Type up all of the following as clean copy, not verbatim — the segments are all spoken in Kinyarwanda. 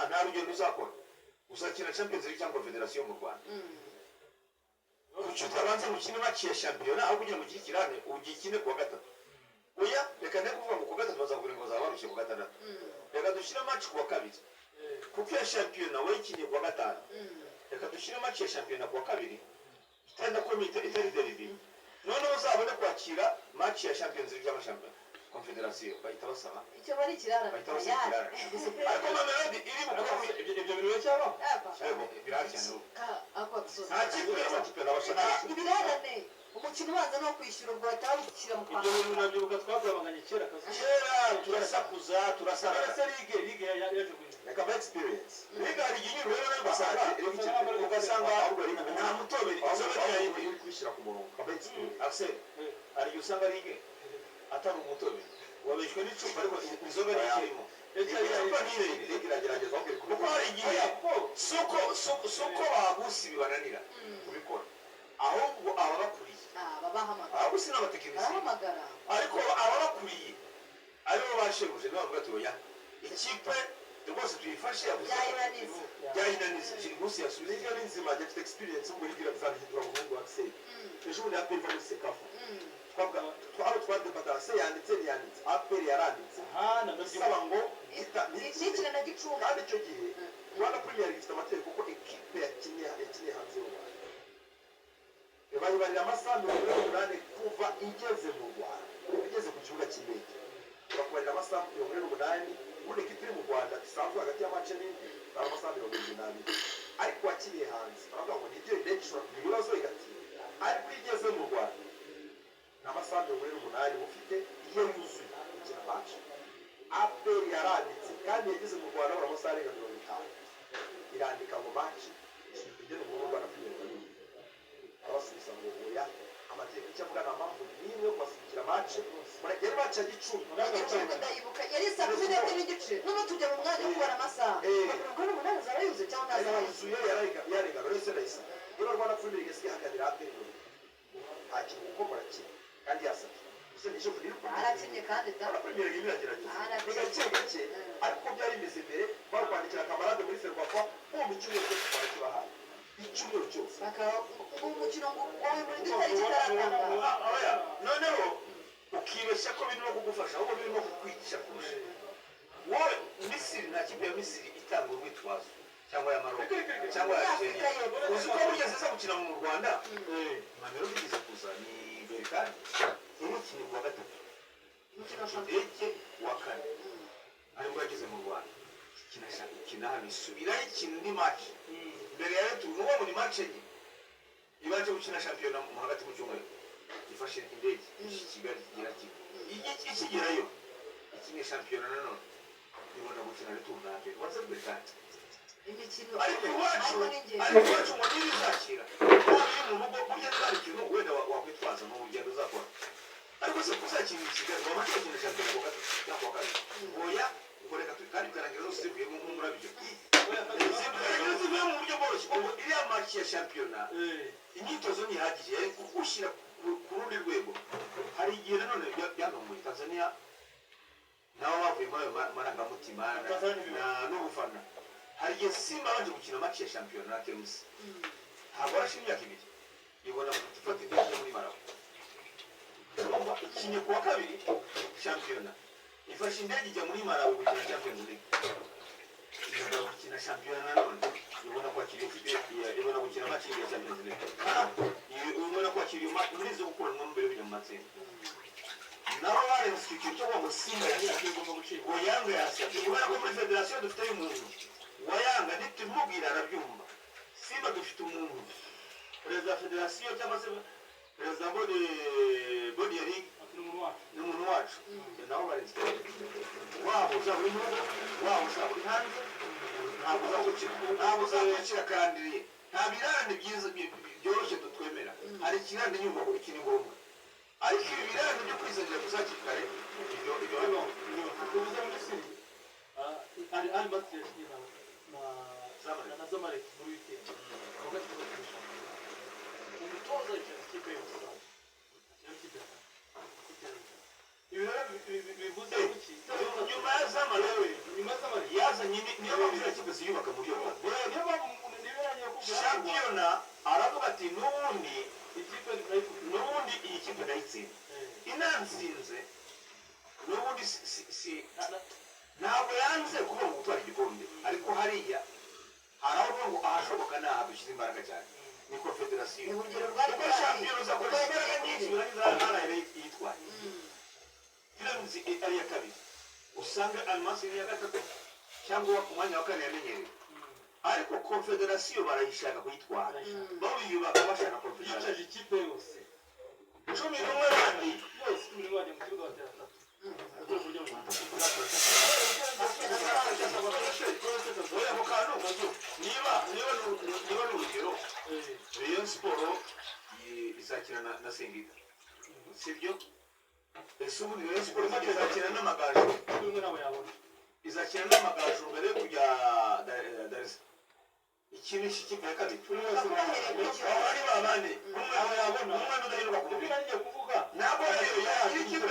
nta rugendo uzakora uzakina Champions League cyangwa Federation mu Rwanda kucyuta banze mukine match ya shampiyona aho kugira ngo gikirane ugikine kuwa gatatu oya reka ne kuvuga ngo kuwa gatatu bazakubwira ngo zabarushe kuwa gatandatu reka dushira match kuwa kabiri kuko ya shampiyona wayikinye kuwa gatanu reka dushira match ya shampiyona kuwa kabiri itanda komite itari derivi none uzabone kwakira match ya Champions League y'amashampiyona Confederation bahita basaba icyo bari kirara bahita basaba ariko Mamelodi iri mu kawe ibyo bintu cyaba yego biracyane ibirarane umukino ubanza no kwishyura ubwo batabishyira mu Rwanda ibyo bintu nabyo twagabanganye kera turasakuza turasara ligue yaje reka ba experience ligue hari igihe rero basanga ugasanga ahubwo nta mutobe inzobe yayiye kwishyira ku murongo ba experience Axel ari usanga ligue atari umutobe wabeshwe n'icupa ariko inzobe n'ikirimo icupa nire ligue iragerageza kuko hari igihe suko bagusi bibananira kubikora ahubwo ababakuriye babahamagara abagusi n'abatekinisiye ariko ababakuriye aribo bashebuje bavuga ati oya ikipe rwose tuyifashe byayinaniza gusi yasubiza n'inzima afite experience muri gira bizahindura mu mundo wa Axel ejo ni apel va sekafa twadebata se yanditse apel yaranditse ndasaba ngo n'ikina na Gicumbi kandi icyo gihe Rwanda Premier League ifite amategeko kuko ekipe yakinnye hanze y'u Rwanda bayibarira amasaha 48 kuva igeze mu Rwanda igeze ku kibuga cy'indege bakubarira amasaha 48 ubundi ekipe iri mu Rwanda isanzwe hagati y'amace n'indi amasaha 72 ariko wakiriye hanze baravuga ngo nibyo indege ishobora kugira ibibazo igatinda ariko igeze mu Rwanda n'amasaha 48 ufite iyo yuzuye ikina match apel yaranditse kandi yageze mu Rwanda buri amasaha 50 irandika ngo match igeze mu Rwanda Premier League abasubisa ngo oya amategeko cyavuga na mpamvu nimwe kwasukira match yari match ya Gicumbi ndayibuka yari saa 12 n'igice none tujya mu mwanya wo kubara amasaha bakuru n'umunani zarayuze cyangwa ntazayuzuye yarega rese rese rero Rwanda Premier League siya hakadira apel ati uko barakira kandi yasabye use nisho kuri arakinye kandi Rwanda Premier League biragerageza gake ariko byari bimeze mbere barwandikira kamarade muri Ferwafa mu cyumweru cyo kwakira icyumweru cyose umukino ngo wowe muri gitari kitarangana noneho ukibeshya ko birimo kugufasha ahubwo birimo kukwicisha kurusha wowe Misiri nta kipe ya Misiri itanga urwitwazo cyangwa ya Maroc cyangwa ya Algeria uzi ko bugeze zo gukina mu Rwanda Mamelodi bigize kuza ni Berkane umukino wa gatatu umukino shambeke wa kane ariko yageze mu Rwanda kina bisubira ikindi match mbere ya yetu nuwo muri match ye ibaje gukina shampiyona mu hagati mu cyumweru ifashe indege Kigali kigira ikigerayo ikinye shampiyona nanone ibona gukina retour nake waze Berkane imikino ariko iwacu ngo nibizakira mu rugo burya nzari kintu wenda wakwitwaza mu rugendo uzakora ariko se kuzakina Kigali mu match ya shampiyona kwa gatatu cyangwa kwa kane oya ukoreka kandi karangira zose zivuye mu murabyo zivuye mu buryo bworoshye ubu iriya match ya shampiyona imyitozo ntihagije yari kugushyira ku rundi rwego hari igihe nanone byanomboye Tanzania nabo bavuye muri ayo marangamutima n'ubufana hari igihe Simba baje gukina match ya shampiyona na KMC ntabwo barashimye imyaka ibiri ibona gufata indege muri Malawi ikinye kuwa kabiri shampiyona ifashe indege ijya muri Malawi gukina Champions League gukina shampiyona nanone ibona kwakira ibona gukina match ya Champions League ibona kwakira muri zo gukora mu mbere y'u matsinda nabo barenze ikintu cyo ngo Simba yashyize mu gucika oyanga yasabye kubera ko muri federation dufite umuntu wayanga ntitumubwira arabyumva Simba dufite umuntu perezida federation cyangwa se perezida body ya league n'umuntu wacu nabo barenze wabo za buri muntu wabo za buri hanze ntabwo uzagukira kandi nta birane byiza byoroshye tutwemera hari ikirane nyuma ko ikiri ngombwa ariko ibi birane byo kwizanira kuzakikare ibyo kubuza muri Misiri ari batres na Zamalek muri weekend umutoza ikipe yose bivuze kuki nyuma ya zamalewe nyuma y'amare yazanye niyo mpamvu iriya kipe ziyubaka mu buryo bwa niyo mpamvu niberanye kuvuga shampiyona aravuga ati n'ubundi ikipe ndayikubita n'ubundi iyi kipe ndayitsinda inansinze n'ubundi ntabwo yanze kuba mu gutwara igikombe ariko hariya hari aho uvuga ngo ahashoboka ni aha dushyize imbaraga cyane ni confederasiyo kuko shampiyona uzakoresha imbaraga nyinshi urangiza haraye yitwaye iramutse ari iya kabiri usanga almasi ni iya gatatu cyangwa umwanya wa kane yamenyereye ariko confederasiyo barayishaka kuyitwara babiyubaka bashaka confederasiyo yicaje ikipe yose 11 bandi yose 11 bajya mu kibuga batera atatu ariko buryo mu oya mu kantu gato niba n'urugero Rayon Sport izakina na Singida sibyo ese ubundi Rayon Sport izakina n'amagaju umwe nabo yabona izakina n'amagaju mbere yo kujya Dar es ikintu cy'ikipe ya kabiri ari babane umwe yabona umwe n'udaheruka kumubira ngiye kuvuga ntabwo ikipe y'Ikipe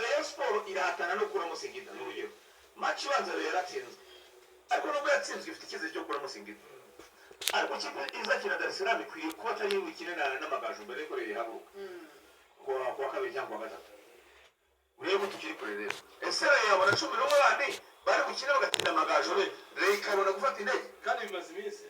Rayon Sport iratana no kuramo Singida n'urugero match ibanza rero yaratsinzwe ariko nubwo yatsinzwe ifite icyizere cyo kuramo Singida ariko ikipe izakina Dar es Salaam ikwiye kuba atari wikine n'amagaju mbere y'uko yahaguruka kuwa kabiri cyangwa kuwa gatatu urebe ko tukiri kure rero ese yabona 11 bandi bari gukina bagatinda amagaju rero ikabona gufata intege kandi bimaze iminsi